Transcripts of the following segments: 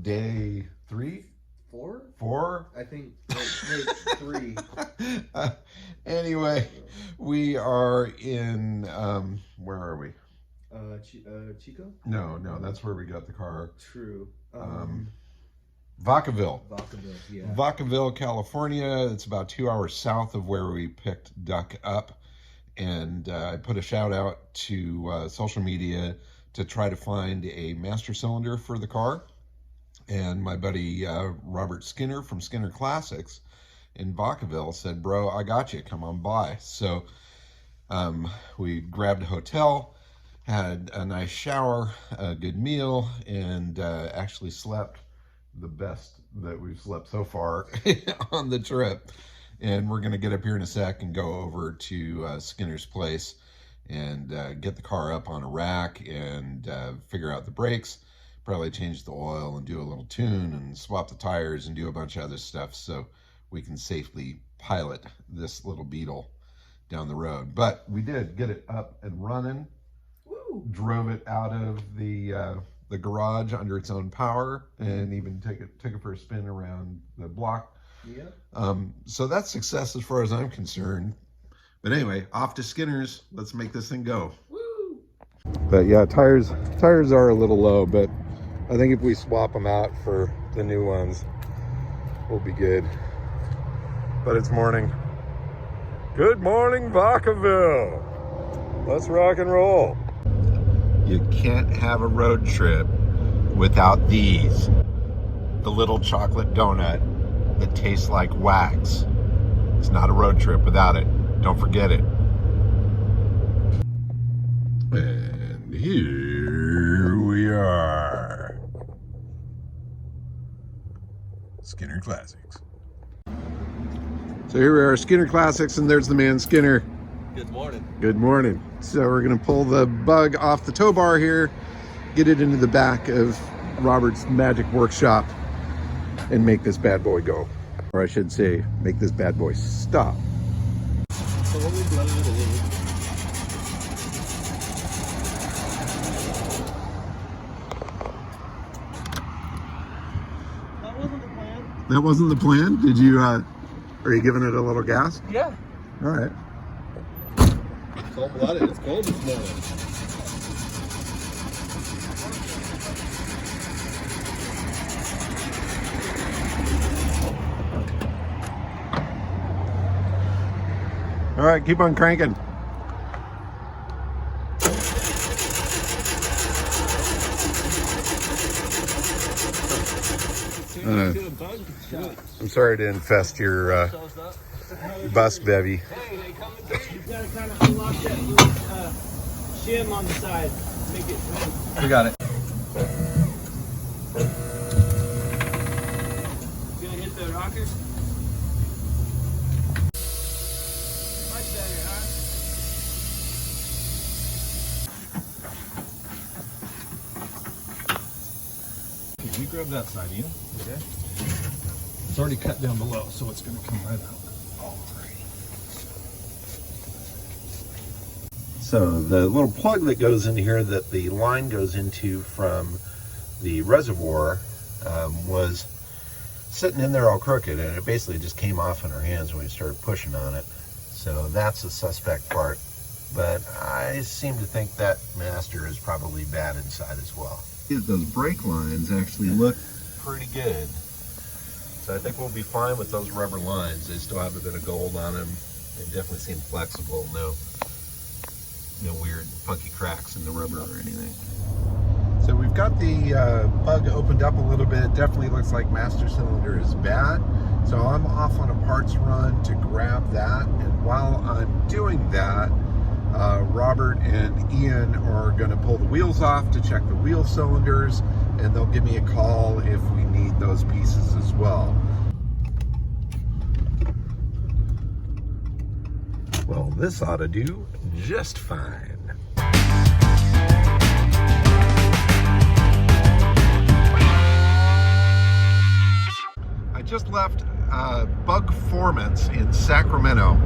Day 3? 4? 4? I think, wait, 3. Anyway, we are in, where are we? Chico? No, that's where we got the car. True. Vacaville, yeah. Vacaville, California. It's about 2 hours south of where we picked Duck up. And I put a shout out to social media to try to find a master cylinder for the car. And my buddy Robert Skinner from Skinner Classics in Vacaville said, bro, I got you, come on by. So we grabbed a hotel, had a nice shower, a good meal, and actually slept the best that we've slept so far on the trip. And we're going to get up here in a sec and go over to Skinner's place and get the car up on a rack and figure out the brakes, probably change the oil and do a little tune and swap the tires and do a bunch of other stuff so we can safely pilot this little Beetle down the road. But we did get it up and running. Woo. Drove it out of the garage under its own power, and even took it for a spin around the block. Yeah. So that's success as far as I'm concerned. But anyway, off to Skinner's. Let's make this thing go. Woo! But yeah, tires are a little low, but I think if we swap them out for the new ones, we'll be good. But it's morning. Good morning, Vacaville. Let's rock and roll. You can't have a road trip without these. The little chocolate donut that tastes like wax. It's not a road trip without it. Don't forget it. And here we are. Skinner Classics. So here we are, Skinner Classics, and there's the man Skinner. Good morning. Good morning. So we're gonna pull the bug off the tow bar here, get it into the back of Robert's magic workshop, and make this bad boy go. Or I should say, make this bad boy stop. That wasn't the plan. That wasn't the plan? Did you, are you giving it a little gas? Yeah. All right. Cold-blooded. It's cold this morning. All right, keep on cranking. I'm sorry to infest your bus bevy. Hey, they come and you gotta kind of unlock that little shim on the side. Make it smooth. We got it. Gonna hit the rocker. Much better, huh? Can you grab that side, Ian? Okay. It's already cut down below, so it's gonna come right out. So the little plug that goes in here that the line goes into from the reservoir was sitting in there all crooked, and it basically just came off in our hands when we started pushing on it. So that's the suspect part. But I seem to think that master is probably bad inside as well. Those brake lines actually look pretty good. So I think we'll be fine with those rubber lines. They still have a bit of gold on them. They definitely seem flexible. No weird funky cracks in the rubber or anything. So we've got the bug opened up a little bit. Definitely looks like master cylinder is bad. So I'm off on a parts run to grab that. And while I'm doing that, Robert and Ian are going to pull the wheels off to check the wheel cylinders, and they'll give me a call if we need those pieces as well. Well, this ought to do just fine. I just left Bug Formance in Sacramento,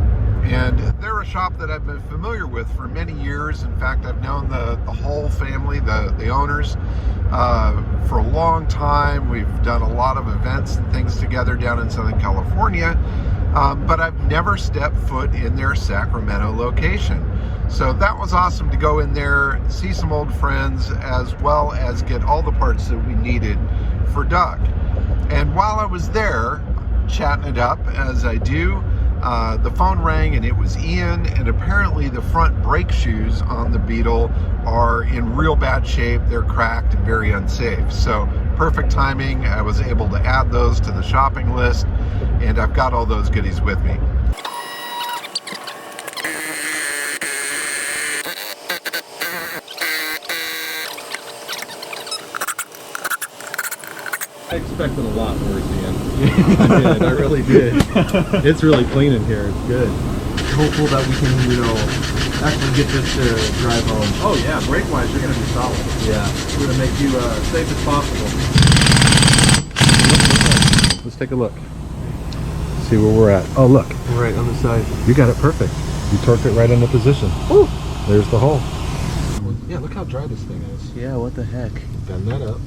And they're a shop that I've been familiar with for many years. In fact, I've known the whole family, the owners, for a long time. We've done a lot of events and things together down in Southern California, but I've never stepped foot in their Sacramento location. So that was awesome to go in there, see some old friends, as well as get all the parts that we needed for Duck. And while I was there, chatting it up as I do, the phone rang and it was Ian, and apparently the front brake shoes on the Beetle are in real bad shape. They're cracked and very unsafe. So perfect timing. I was able to add those to the shopping list, and I've got all those goodies with me. I expected a lot worse, Ian. I did, I really did. It's really clean in here, it's good. Hopeful that we can, you know, actually get this to drive home. Oh yeah, brake-wise, you're going to be solid. Yeah, we're going to make you safe as possible. Let's take a look. See where we're at. Oh, look. Right on the side. You got it perfect. You torqued it right into position. Woo! There's the hole. Yeah, look how dry this thing is. Yeah, what the heck? Bend that up.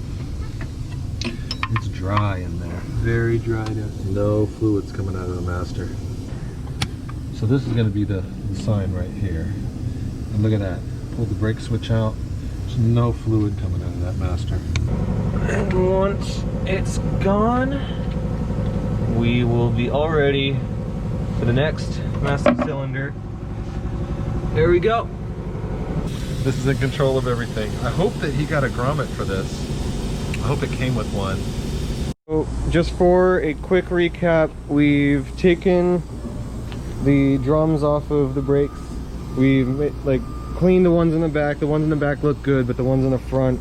It's dry in there. Very dry down. No fluids coming out of the master. So this is going to be the sign right here. And look at that. Pull the brake switch out. There's no fluid coming out of that master. And once it's gone, we will be all ready for the next master cylinder. There we go. This is in control of everything. I hope that he got a grommet for this. I hope it came with one. So just for a quick recap, we've taken the drums off of the brakes. We've like cleaned the ones in the back. The ones in the back look good, but the ones in the front,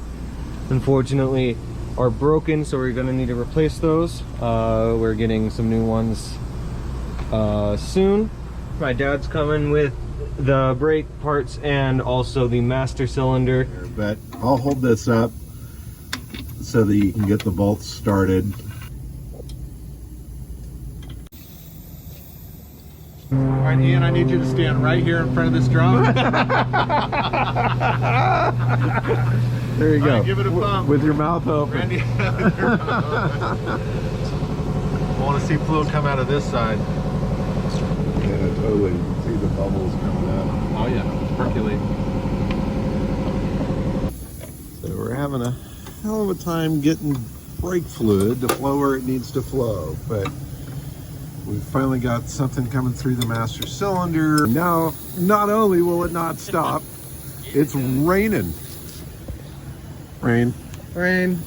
unfortunately, are broken, so we're gonna need to replace those. We're getting some new ones soon. My dad's coming with the brake parts and also the master cylinder. But I'll hold this up so that you can get the bolts started. All right, Ian, I need you to stand right here in front of this drum. There you All go. right, give it a bump. With your mouth open. Randy, I want to see fluid come out of this side. Yeah, totally. See the bubbles coming out. Oh yeah, percolating. So we're having a hell of a time getting brake fluid to flow where it needs to flow, but we've finally got something coming through the master cylinder. Now, not only will it not stop, it's raining. Rain. Rain.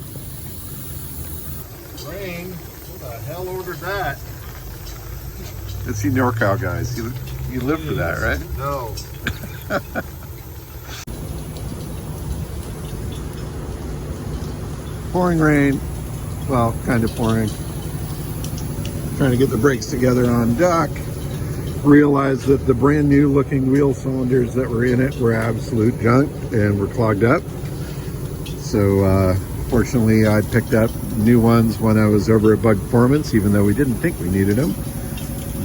Rain? Who the hell ordered that? It's the NorCal guys. You live for that, right? No. Pouring rain. Well, kind of pouring. Trying to get the brakes together on Duck. Realized that the brand new looking wheel cylinders that were in it were absolute junk and were clogged up. So fortunately I picked up new ones when I was over at Bug Performance, even though we didn't think we needed them.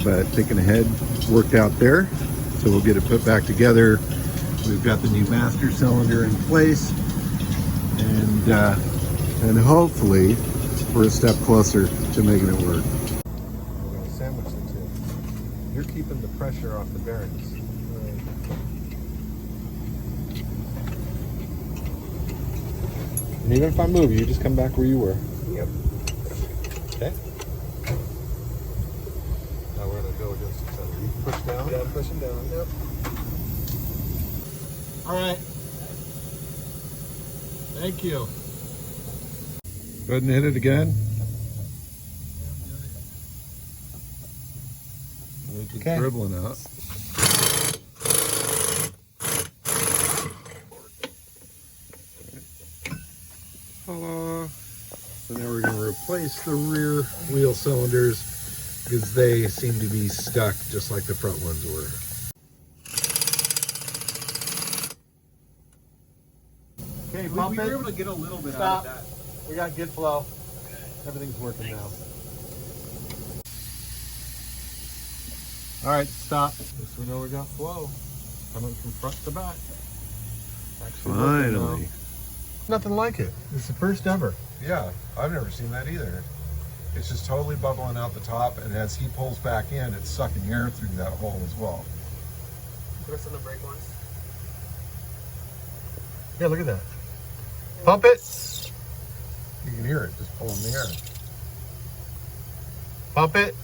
But thinking ahead worked out there. So we'll get it put back together. We've got the new master cylinder in place, and hopefully we're a step closer to making it work. We're going to sandwich the two. You're keeping the pressure off the bearings. And even if I move, you just come back where you were. Yep. Okay? Now we're going to go against each other. You push down? Yeah, pushing down. Yep. All right. Thank you. Go ahead and hit it again. It's Okay. dribbling out. So now we're going to replace the rear wheel cylinders because they seem to be stuck just like the front ones were. Okay, We pump were it. able to get a little bit Stop. out of that. We got good flow. Everything's working now. All right, stop. Just so we know we got flow coming from front to back. Actually working now. Finally. Nothing like it. It's the first ever. Yeah, I've never seen that either. It's just totally bubbling out the top, and as he pulls back in, it's sucking air through that hole as well. Put us on the brake once. Yeah, look at that. Pump it. You can hear it just pulling the air. Pump it.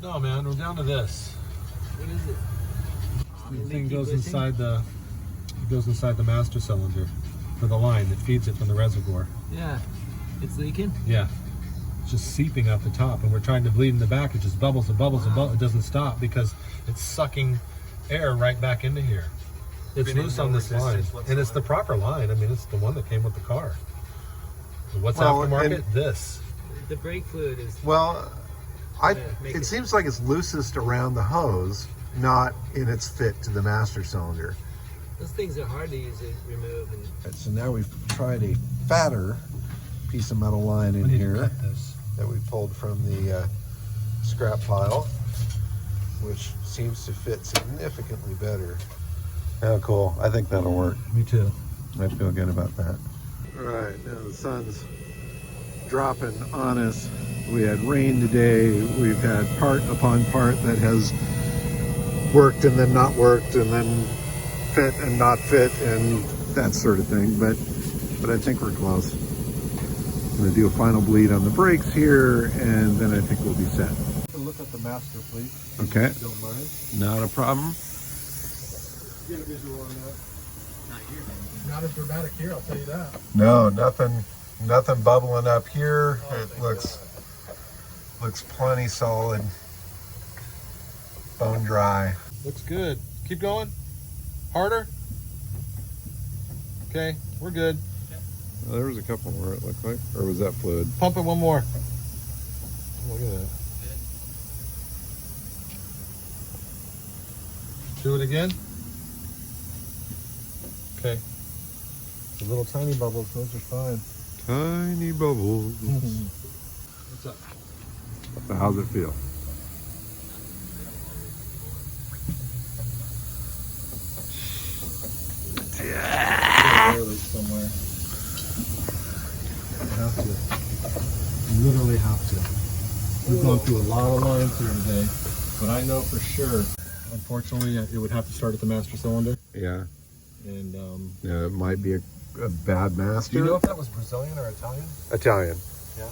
No, man, we're down to this. What is it? The thing goes inside the master cylinder for the line that feeds it from the reservoir. Yeah, it's leaking. Yeah, it's just seeping out the top, and we're trying to bleed in the back. It just bubbles and bubbles and bubbles. It doesn't stop because it's sucking air right back into here. It's loose on this line, and it's the proper line. I mean, it's the one that came with the car. What's aftermarket? This. The brake fluid is. Well, make it it- seems like it's loosest around the hose, not in its fit to the master cylinder. Those things are hard to use to remove. And So now we've tried a fatter piece of metal line in We need to here cut this. that we pulled from the scrap pile, which seems to fit significantly better. Oh, cool. I think that'll work. Me too. I feel good about that. All right, now the sun's dropping on us. We had rain today. We've had part upon part that has worked and then not worked and then fit and not fit and that sort of thing. But I think we're close. I'm gonna do a final bleed on the brakes here, and then I think we'll be set. Look at the master, please. Okay, If you don't mind. not a problem. Get a visual on that. not here, man. Not as dramatic here, I'll tell you that. No, nothing bubbling up here. It looks plenty solid, bone dry. Looks good. Keep going. Harder. Okay, we're good. Well, there was a couple more, it looked like, or was that fluid? Pump it one more. Look at that. Do it again. Okay. The little tiny bubbles, those are fine. Tiny bubbles. What's up? So how's it feel? Barely somewhere. I have to. Literally have to. We've gone through a lot of lines here today, but I know for sure. Unfortunately, it would have to start at the master cylinder, Yeah. and Yeah, it might be a bad master. do you know if that was Brazilian or Italian? Italian. Yeah.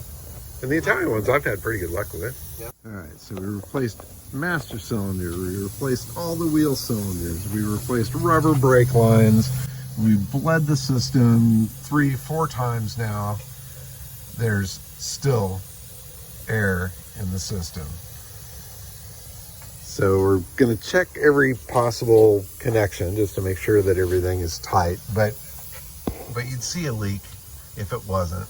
And the Italian ones I've had pretty good luck with. Yeah. All right, so we replaced master cylinder, we replaced all the wheel cylinders, we replaced rubber brake lines, we bled the system 3-4 times now. There's still air in the system. So we're going to check every possible connection just to make sure that everything is tight, but you'd see a leak if it wasn't.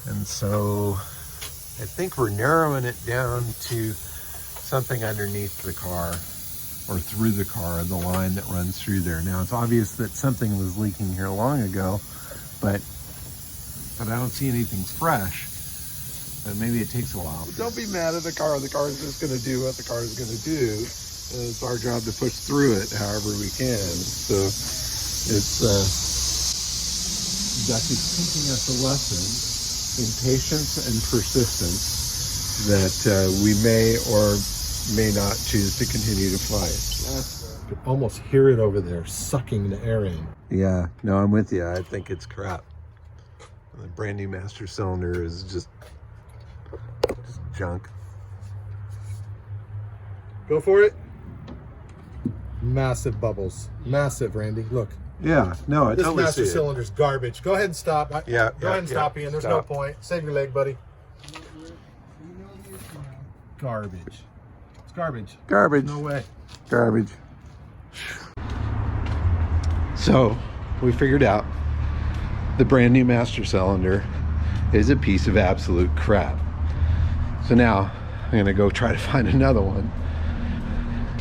And so I think we're narrowing it down to something underneath the car or through the car, the line that runs through there. Now it's obvious that something was leaking here long ago, but I don't see anything fresh. But maybe it takes a while. Don't be mad at the car. The car's just going to do what the car is going to do. And it's our job to push through it however we can. So it's Ducky's teaching us a lesson in patience and persistence that we may or may not choose to continue to fight. You almost hear it over there, sucking the air in. Yeah, no, I'm with you. I think it's crap. The brand new master cylinder is just junk. Go for it. Massive bubbles. Massive, Randy. Look. Yeah, no, I This totally master see it. cylinder's garbage. Go ahead and stop. Yeah, Go yeah, ahead and yeah. stop, Ian. There's Stop. no point. Save your leg, buddy. Garbage. It's garbage. Garbage. No way. Garbage. So, we figured out the brand new master cylinder is a piece of absolute crap. So now, I'm gonna go try to find another one.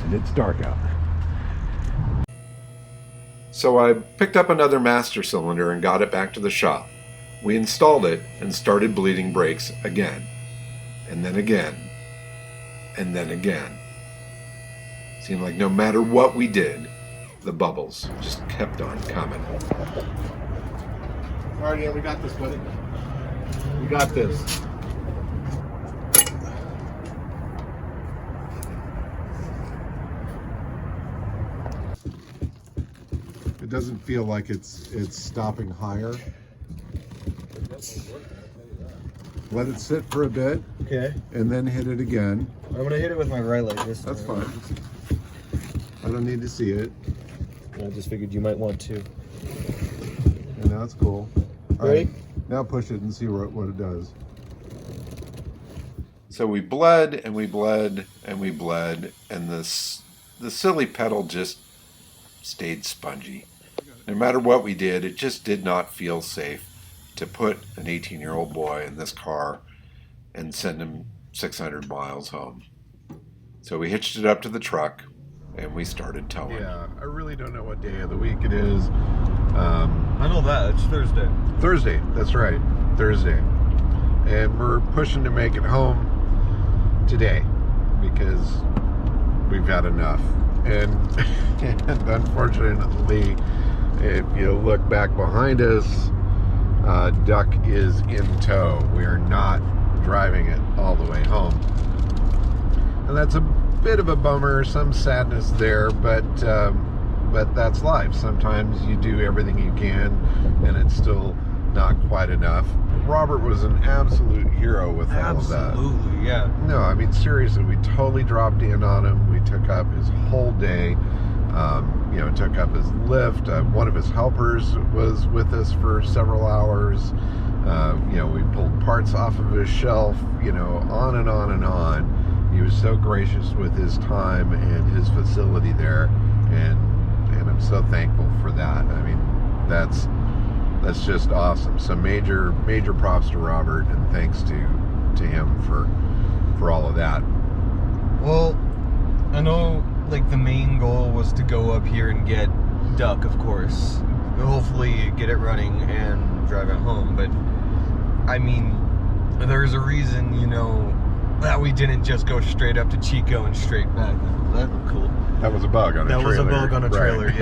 And it's dark out. So I picked up another master cylinder and got it back to the shop. We installed it and started bleeding brakes again. and then again, and then again. Seemed like no matter what we did, the bubbles just kept on coming. All right, yeah, we got this, buddy. We got this. It doesn't feel like it's stopping higher. Let it sit for a bit, Okay. and then hit it again. I'm gonna hit it with my right leg this time. That's fine. I don't need to see it. I just figured you might want to. And now it's cool. All Ready? right, now push it and see what it does. So we bled and we bled and we bled, and the silly pedal just stayed spongy. No matter what we did, it just did not feel safe to put an 18-year-old boy in this car and send him 600 miles home. So we hitched it up to the truck and we started towing. Yeah, I really don't know what day of the week it is. I know that. It's Thursday. Thursday, that's right, Thursday. And we're pushing to make it home today because we've had enough. And, and unfortunately, if you look back behind us, Duck is in tow. We are not driving it all the way home. And that's a bit of a bummer, some sadness there, but that's life. Sometimes you do everything you can and it's still not quite enough. Robert was an absolute hero with all of that. Absolutely, yeah. No, I mean, seriously, we totally dropped in on him. We took up his whole day. Took up his lift. One of his helpers was with us for several hours. We pulled parts off of his shelf, on and on and on. He was so gracious with his time and his facility there, and I'm so thankful for that. I mean, that's just awesome. So major props to Robert, and thanks to him for all of that. Well, I know, like, the main goal was to go up here and get Duck, of course. Hopefully get it running and drive it home. But, I mean, there's a reason, that we didn't just go straight up to Chico and straight back. That looked cool. That was a bug on a trailer. That was a bug on a trailer, right.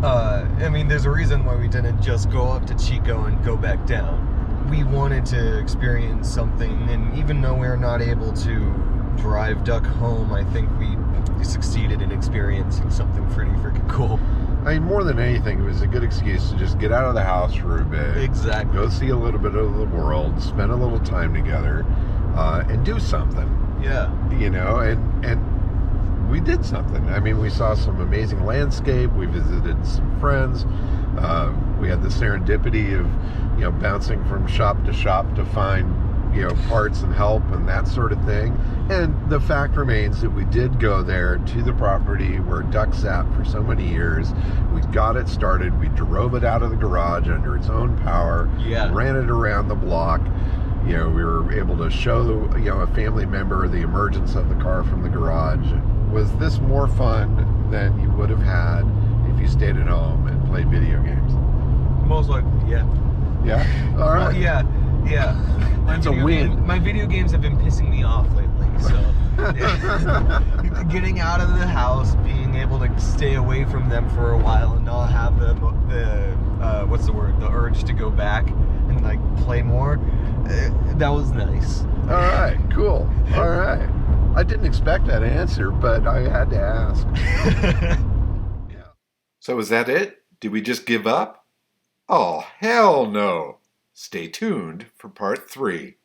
Yeah. I mean, there's a reason why we didn't just go up to Chico and go back down. We wanted to experience something, and even though we're not able to drive Duck home, I think we succeeded in experiencing something pretty freaking cool. I mean, more than anything, it was a good excuse to just get out of the house for a bit. Exactly. Go see a little bit of the world, spend a little time together, and do something. Yeah. And we did something. I mean, we saw some amazing landscape. We visited some friends. We had the serendipity of, bouncing from shop to shop to find, parts and help and that sort of thing. And the fact remains that we did go there to the property where Duck sat for so many years. We got it started. We drove it out of the garage under its own power. Yeah. Ran it around the block. We were able to show, a family member the emergence of the car from the garage. Was this more fun than you would have had if you stayed at home and played video games? Most likely, yeah. Yeah? All right. Well, yeah. That's a win. My video games have been pissing me off lately, so getting out of the house, being able to stay away from them for a while and not have the urge to go back and like play more, that was nice. All right, cool. All right. I didn't expect that answer, but I had to ask. Yeah. So is that it? Did we just give up? Oh, hell no. Stay tuned for part 3.